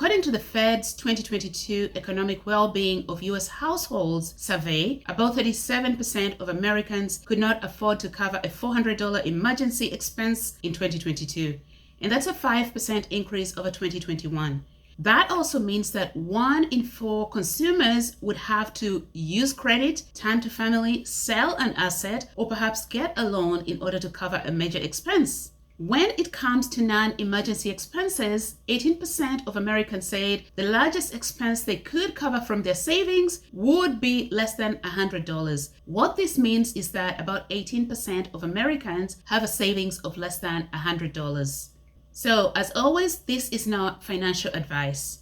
According to the Fed's 2022 Economic Well-Being of U.S. Households survey, about 37% of Americans could not afford to cover a $400 emergency expense in 2022, and that's a 5% increase over 2021. That also means that 1 in 4 consumers would have to use credit, time to family, sell an asset, or perhaps get a loan in order to cover a major expense. When it comes to non-emergency expenses, 18% of Americans said the largest expense they could cover from their savings would be less than $100. What this means is that about 18% of Americans have a savings of less than $100. So, as always, this is not financial advice.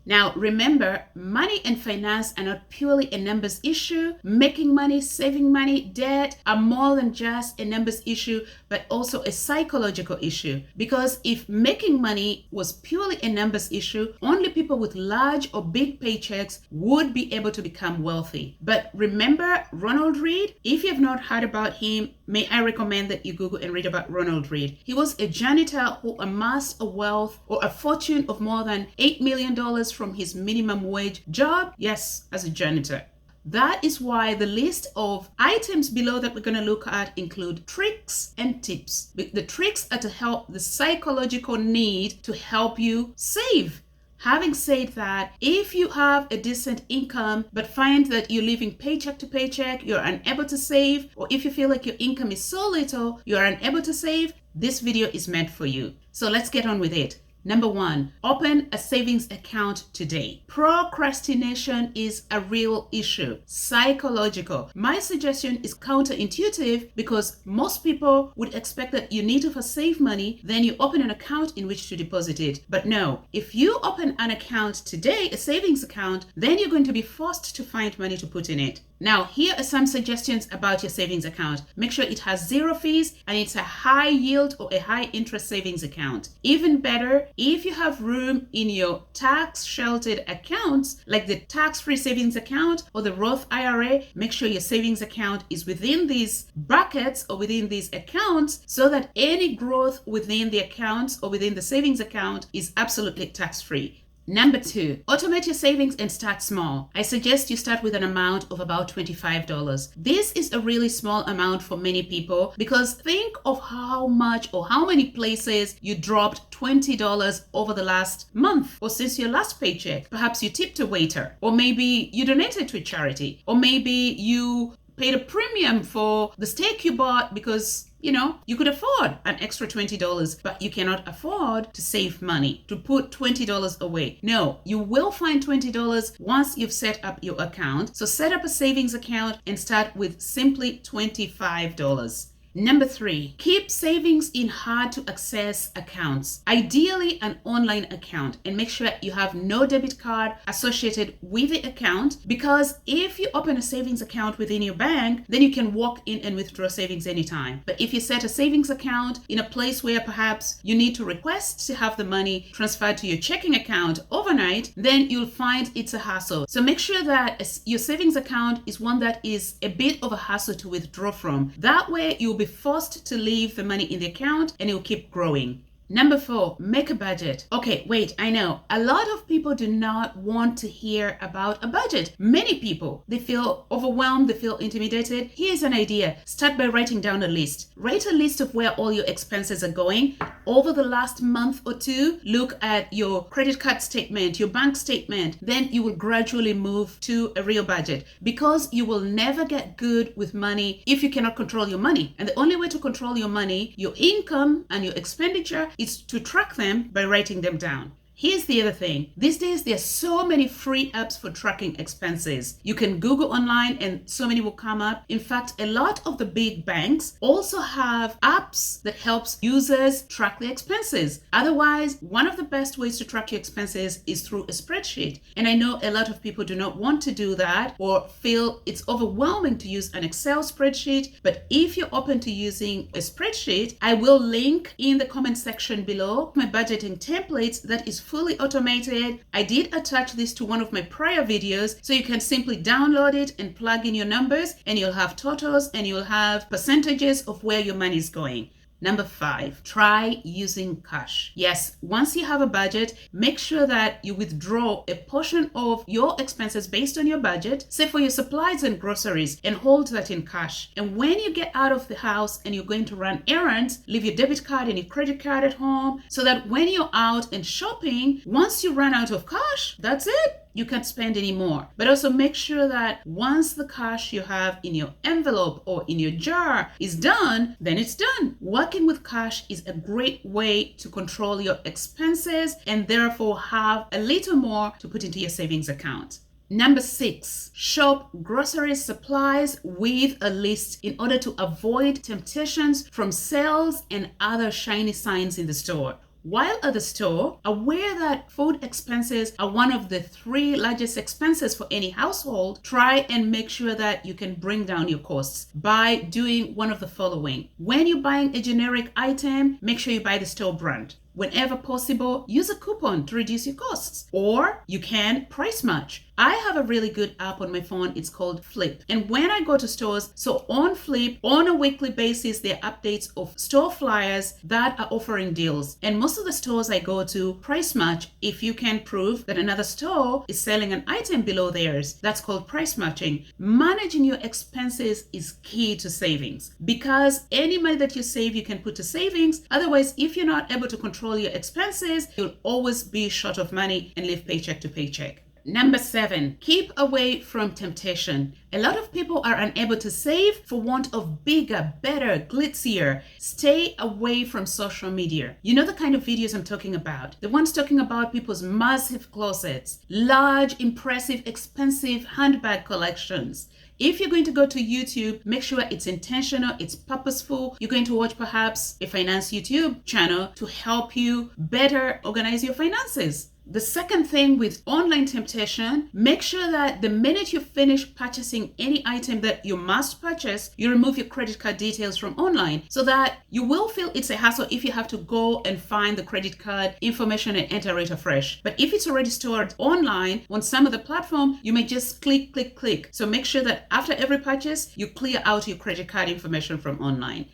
Now, remember, money and finance are not purely a numbers issue. Making money, saving money, debt are more than just a numbers issue, but also a psychological issue. Because if making money was purely a numbers issue, only people with large or big paychecks would be able to become wealthy. But remember Ronald Read? If you have not heard about him, may I recommend that you Google and read about Ronald Read. He was a janitor who amassed a wealth or a fortune of more than $8 million from his minimum wage job, yes, as a janitor. That is why the list of items below that we're going to look at include tricks and tips. The tricks are to help the psychological need to help you save. Having said that, if you have a decent income but find that you're living paycheck to paycheck, you're unable to save, or if you feel like your income is so little, you're unable to save, this video is meant for you. So let's get on with it. Number 1, open a savings account today. Procrastination is a real issue, psychological. My suggestion is counterintuitive because most people would expect that you need to first save money, then you open an account in which to deposit it. But no, if you open an account today, a savings account, then you're going to be forced to find money to put in it. Now, here are some suggestions about your savings account. Make sure it has 0 fees and it's a high yield or a high interest savings account. Even better, if you have room in your tax sheltered accounts, like the tax-free savings account or the Roth IRA, make sure your savings account is within these brackets or within these accounts so that any growth within the accounts or within the savings account is absolutely tax-free. Number 2, automate your savings and start small. I suggest you start with an amount of about $25. This is a really small amount for many people because think of how much or how many places you dropped $20 over the last month or since your last paycheck. Perhaps you tipped a waiter, or maybe you donated to a charity, or maybe you paid a premium for the steak you bought because you could afford an extra $20, but you cannot afford to save money, to put $20 away. No, you will find $20 once you've set up your account. So set up a savings account and start with simply $25. Number 3, keep savings in hard to access accounts, ideally an online account, and make sure you have no debit card associated with the account, because if you open a savings account within your bank, then you can walk in and withdraw savings anytime. But if you set a savings account in a place where perhaps you need to request to have the money transferred to your checking account overnight, then you'll find it's a hassle. So make sure that your savings account is one that is a bit of a hassle to withdraw from. That way you'll be forced to leave the money in the account and it will keep growing. Number 4, make a budget. Okay, wait, I know. A lot of people do not want to hear about a budget. Many people, they feel overwhelmed, they feel intimidated. Here's an idea. Start by writing down a list. Write a list of where all your expenses are going. Over the last month or 2, look at your credit card statement, your bank statement. Then you will gradually move to a real budget, because you will never get good with money if you cannot control your money. And the only way to control your money, your income and your expenditure, is to track them by writing them down. Here's the other thing. These days, there are so many free apps for tracking expenses. You can Google online and so many will come up. In fact, a lot of the big banks also have apps that helps users track their expenses. Otherwise, one of the best ways to track your expenses is through a spreadsheet. And I know a lot of people do not want to do that or feel it's overwhelming to use an Excel spreadsheet. But if you're open to using a spreadsheet, I will link in the comment section below my budgeting templates that is fully automated. I did attach this to one of my prior videos, so you can simply download it and plug in your numbers and you'll have totals and you'll have percentages of where your money is going. Number 5, try using cash. Yes, once you have a budget, make sure that you withdraw a portion of your expenses based on your budget, say for your supplies and groceries, and hold that in cash. And when you get out of the house and you're going to run errands, leave your debit card and your credit card at home so that when you're out and shopping, once you run out of cash, that's it. You can't spend anymore. But also make sure that once the cash you have in your envelope or in your jar is done, then it's done. Working with cash is a great way to control your expenses and therefore have a little more to put into your savings account. Number 6, shop groceries, supplies with a list in order to avoid temptations from sales and other shiny signs in the store. While at the store, aware that food expenses are one of the 3 largest expenses for any household, try and make sure that you can bring down your costs by doing one of the following. When you're buying a generic item, make sure you buy the store brand. Whenever possible, use a coupon to reduce your costs, or you can price match. I have a really good app on my phone. It's called Flip. And when I go to stores, so on Flip, on a weekly basis, there are updates of store flyers that are offering deals. And most of the stores I go to price match if you can prove that another store is selling an item below theirs. That's called price matching. Managing your expenses is key to savings because any money that you save, you can put to savings. Otherwise, if you're not able to control your expenses, you'll always be short of money and live paycheck to paycheck. Number 7, keep away from temptation. A lot of people are unable to save for want of bigger, better, glitzier. Stay away from social media. You know the kind of videos I'm talking about. The ones talking about people's massive closets, large, impressive, expensive handbag collections. If you're going to go to YouTube, make sure it's intentional, it's purposeful. You're going to watch perhaps a finance YouTube channel to help you better organize your finances. The second thing with online temptation, make sure that the minute you finish purchasing any item that you must purchase, you remove your credit card details from online so that you will feel it's a hassle if you have to go and find the credit card information and enter it afresh. But if it's already stored online on some of the platform, you may just click, click, click. So make sure that after every purchase, you clear out your credit card information from online.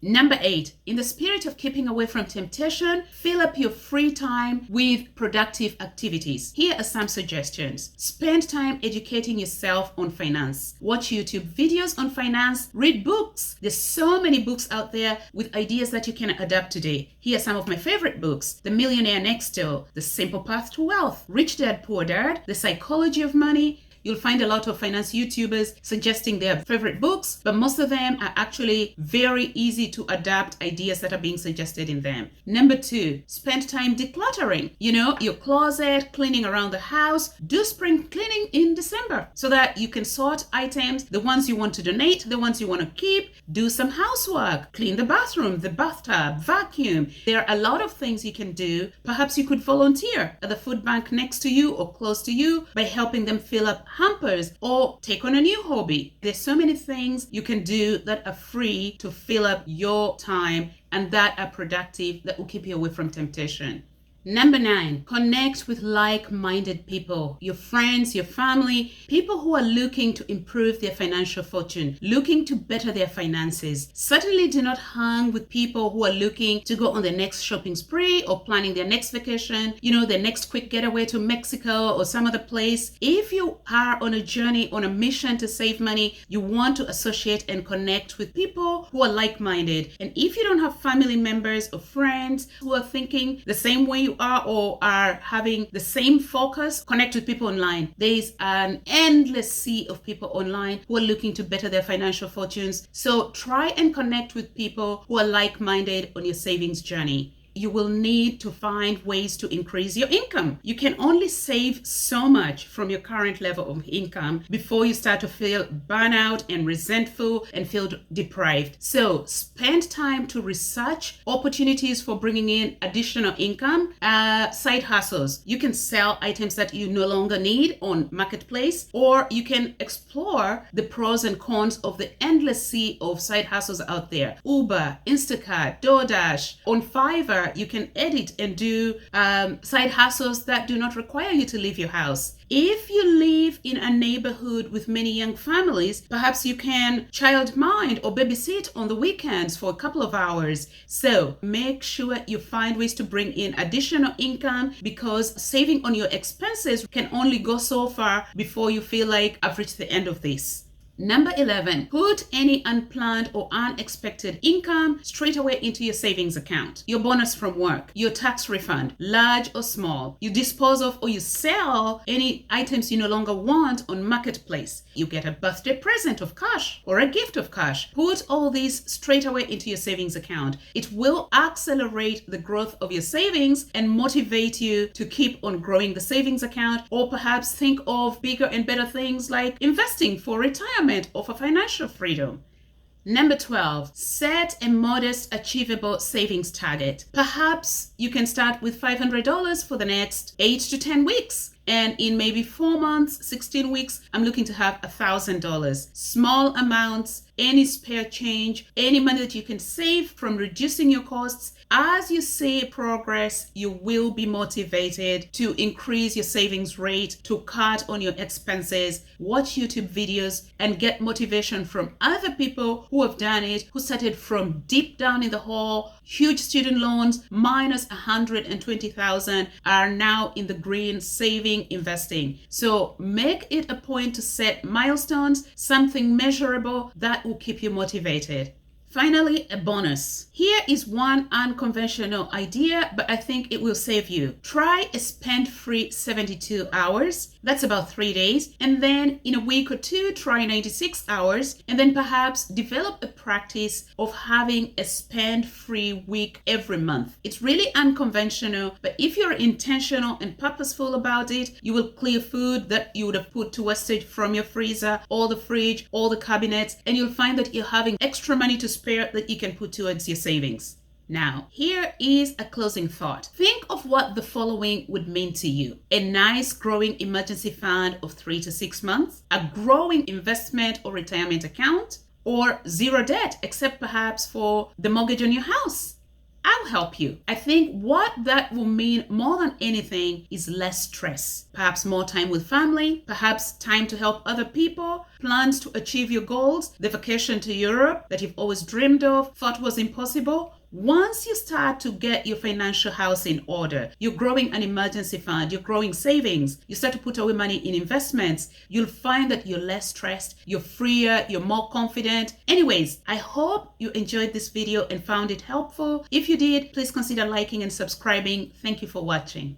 Number 8, in the spirit of keeping away from temptation, fill up your free time with productive activities. Here are some suggestions. Spend time educating yourself on finance. Watch YouTube videos on finance. Read books. There's so many books out there with ideas that you can adapt today. Here are some of my favorite books. The Millionaire Next Door, The Simple Path to Wealth, Rich Dad Poor Dad, The Psychology of Money. You'll find a lot of finance YouTubers suggesting their favorite books, but most of them are actually very easy to adapt ideas that are being suggested in them. Number 2, spend time decluttering. You know, your closet, cleaning around the house. Do spring cleaning in December so that you can sort items, the ones you want to donate, the ones you want to keep. Do some housework, clean the bathroom, the bathtub, vacuum. There are a lot of things you can do. Perhaps you could volunteer at the food bank next to you or close to you by helping them fill up hampers or take on a new hobby. There's so many things you can do that are free to fill up your time and that are productive, that will keep you away from temptation. Number 9, connect with like-minded people, your friends, your family, people who are looking to improve their financial fortune, looking to better their finances. Certainly do not hang with people who are looking to go on their next shopping spree or planning their next vacation, their next quick getaway to Mexico or some other place. If you are on a journey, on a mission to save money, you want to associate and connect with people who are like-minded. And if you don't have family members or friends who are thinking the same way you are or are having the same focus, connect with people online. There is an endless sea of people online who are looking to better their financial fortunes. So try and connect with people who are like-minded on your savings journey. You will need to find ways to increase your income. You can only save so much from your current level of income before you start to feel burnout and resentful and feel deprived. So spend time to research opportunities for bringing in additional income, side hustles. You can sell items that you no longer need on Marketplace, or you can explore the pros and cons of the endless sea of side hustles out there. Uber, Instacart, DoorDash, on Fiverr, You can edit and do side hustles that do not require you to leave your house. If you live in a neighborhood with many young families, perhaps you can childmind or babysit on the weekends for a couple of hours. So make sure you find ways to bring in additional income, because saving on your expenses can only go so far before you feel like I've reached the end of this. Number 11, put any unplanned or unexpected income straight away into your savings account. Your bonus from work, your tax refund, large or small. You dispose of or you sell any items you no longer want on Marketplace. You get a birthday present of cash or a gift of cash. Put all these straight away into your savings account. It will accelerate the growth of your savings and motivate you to keep on growing the savings account, or perhaps think of bigger and better things like investing for retirement or for financial freedom. Number 12, set a modest, achievable savings target. Perhaps you can start with $500 for the next 8 to 10 weeks. And in maybe 4 months, 16 weeks, I'm looking to have $1,000. Small amounts, any spare change, any money that you can save from reducing your costs. As you see progress, you will be motivated to increase your savings rate, to cut on your expenses, watch YouTube videos, and get motivation from other people who have done it, who started from deep down in the hole, huge student loans, minus 120,000, are now in the green, saving, investing. So make it a point to set milestones, something measurable that will keep you motivated. Finally, a bonus. Here is one unconventional idea, but I think it will save you. Try a spend-free 72 hours. That's about 3 days. And then in a week or two, try 96 hours. And then perhaps develop a practice of having a spend-free week every month. It's really unconventional, but if you're intentional and purposeful about it, you will clear food that you would have put to wastage from your freezer, or the fridge, or the cabinets, and you'll find that you're having extra money to spare that you can put towards your savings. Now, here is a closing thought. Think of what the following would mean to you. A nice growing emergency fund of 3 to 6 months, a growing investment or retirement account, or zero debt, except perhaps for the mortgage on your house. I'll help you. I think what that will mean more than anything is less stress. Perhaps more time with family, perhaps time to help other people, plans to achieve your goals, the vacation to Europe that you've always dreamed of, thought was impossible. Once you start to get your financial house in order, you're growing an emergency fund, you're growing savings, you start to put away money in investments, you'll find that you're less stressed, you're freer, you're more confident. Anyways, I hope you enjoyed this video and found it helpful. If you did, please consider liking and subscribing. Thank you for watching.